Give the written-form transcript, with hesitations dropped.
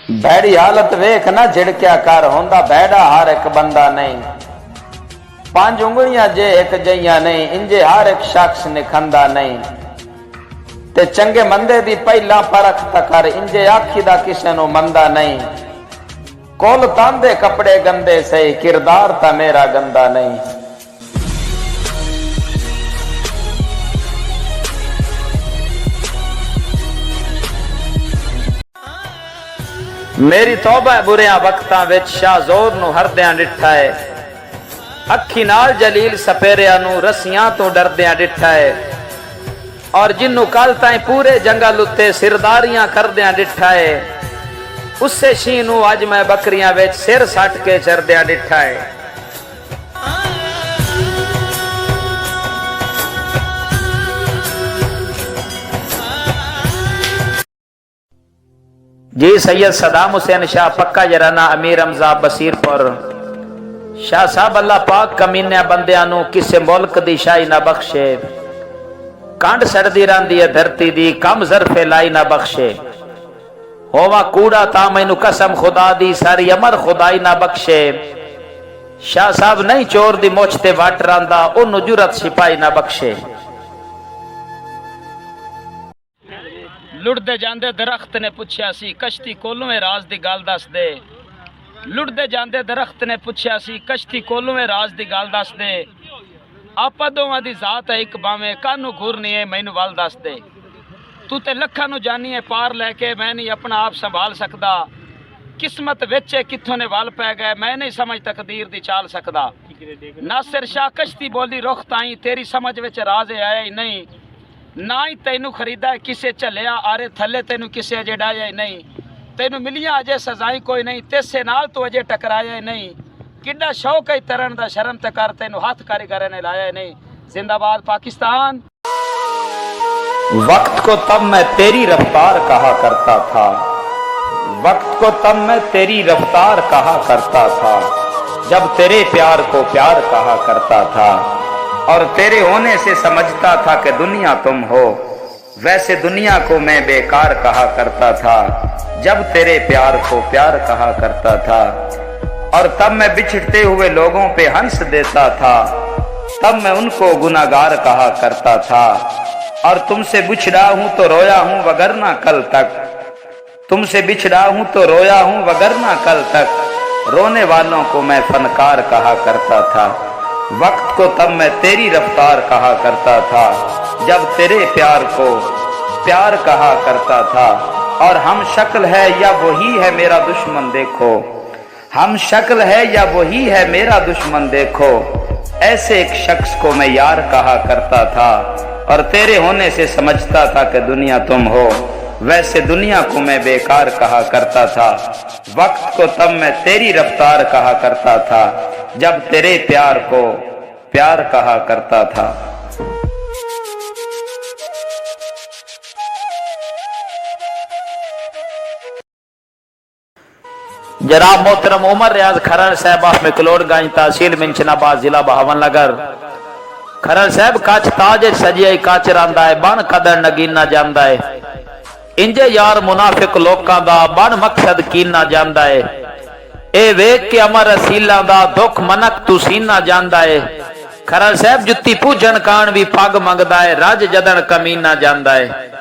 भैड़ी हालत वेख ना झिड़किया कर, होंदा भैड़ा हर एक बंदा नहीं। 5 उंगलियां जे एक जइया नहीं, इंजे हर एक शख्स निखंदा नहीं। ते चंगे मंदे दी पहला परख कर, इंजे आखी दा किसे नु मंदा नहीं। कोल तांदे कपड़े गंदे सही, किरदार ता मेरा गंदा नहीं। मेरी तौबा बुरिया वक्तां विच शाहजोर नु हरदियां डिठा है। अखी नाल जलील सपेरिया नु रस्सियां तो डरदियां डिठा है। और जिन्नू कल ताई पूरे जंगल उत्ते सिरदारियां करदियां डिठा है, उससे शी नू अज मैं बकरियां विच सिर सट के चरदियां डिठा है। जी सैयद सदाम हुसैन शाह पक्का जराना अमीर हमजा बसीरपुर। शाह साहब अल्लाह पाक कमीने बंदियां नू किसे मुल्क दी शाही ना बख्शे, कंड सड़दी रहिंदी है धरती दी, कम ज़रफे लाई ना बख्शे। होवा कूड़ा ता मैनू कसम खुदा दी, सारी अमर खुदाई ना बख्शे। शाह साहब नहीं चोर दी मुछ ते वट रंदा, ओनू जुरत सिपाही ना बख्शे। लुटदे जांदे दरख्त ने पुछया सी, कश्ती कोलूए राज दी गल दस दे। लुटदे जांदे दरख्त ने पुछया सी, कश्ती कोलूए राज दी गल दस दे। आपा दोवां दी जात है एक बावें, कानू घूरनी है मैनू वल दस दे। तू ते लखा नू जानी है पार लैके, मैं नहीं अपना आप संभाल सकदा। किस्मत विच कित्थों ने वल पै गए, मैं नहीं समझ तकदीर दी चाल सकदा। नासिर शाह कश्ती बोली रुख ताई, तेरी समझ विच राज आया ही नहीं। ना ही तेनू खरीदा किसे झलिया, आरे थले तेनू किसे अजे डाया ही नहीं। तेनू मिलिया अजे सजाई कोई नहीं, तेसे नाल तू अजे टकराया ही नहीं। किड्डा शौक है तरन दा, शर्म ते कर तेनू हाथ कारीगर ने लाया ही नहीं। जिंदाबाद पाकिस्तान। वक्त को तब मैं तेरी रफ्तार कहा करता था, वक्त को तब मैं तेरी रफ्तार कहा करता था, जब तेरे प्यार को प्यार कहा करता था। और तेरे होने से समझता था कि दुनिया तुम हो, वैसे दुनिया को मैं बेकार कहा करता था, जब तेरे प्यार को प्यार कहा करता था। और तब मैं बिछड़ते हुए लोगों पे हंस देता था, तब मैं उनको गुनाहगार कहा करता था। और तुमसे बिछड़ा हूं तो रोया हूं वगरना कल तक, तुमसे बिछड़ा हूं तो रोया हूं वगरना कल तक, रोने वालों को मैं फनकार कहा करता था। वक्त को तब मैं तेरी रफ्तार कहा करता था, जब तेरे प्यार को प्यार कहा करता था। और हम शक्ल है या वही है मेरा दुश्मन देखो, हम शक्ल है या वही है मेरा दुश्मन देखो, ऐसे एक शख्स को मैं यार कहा करता था। और तेरे होने से समझता था कि दुनिया तुम हो, वैसे दुनिया को मैं बेकार कहा करता था। वक्त को तब मैं तेरी रफ्तार कहा करता था, जब तेरे प्यार को प्यार कहा करता था। जनाब मोहतरम उमर रियाज खरड़ साहब ऑफ मिकलोडगंज, तहसील मिंचनाबाद, जिला बहावनगर। खरड़ साहब कच ताज सजिया कच रंदा है, बन कदर नगीना जांदा है। इंजे यार मुनाफिक लोकां दा बन मकसद कीना जांदा है। ए वेख के अमर असीला दा दुख मनक तू सीना जांदा है। खरड़ साहब जुत्ती पूजन कान भी पग मंगदा है, रज जदन कमीना जांदा है।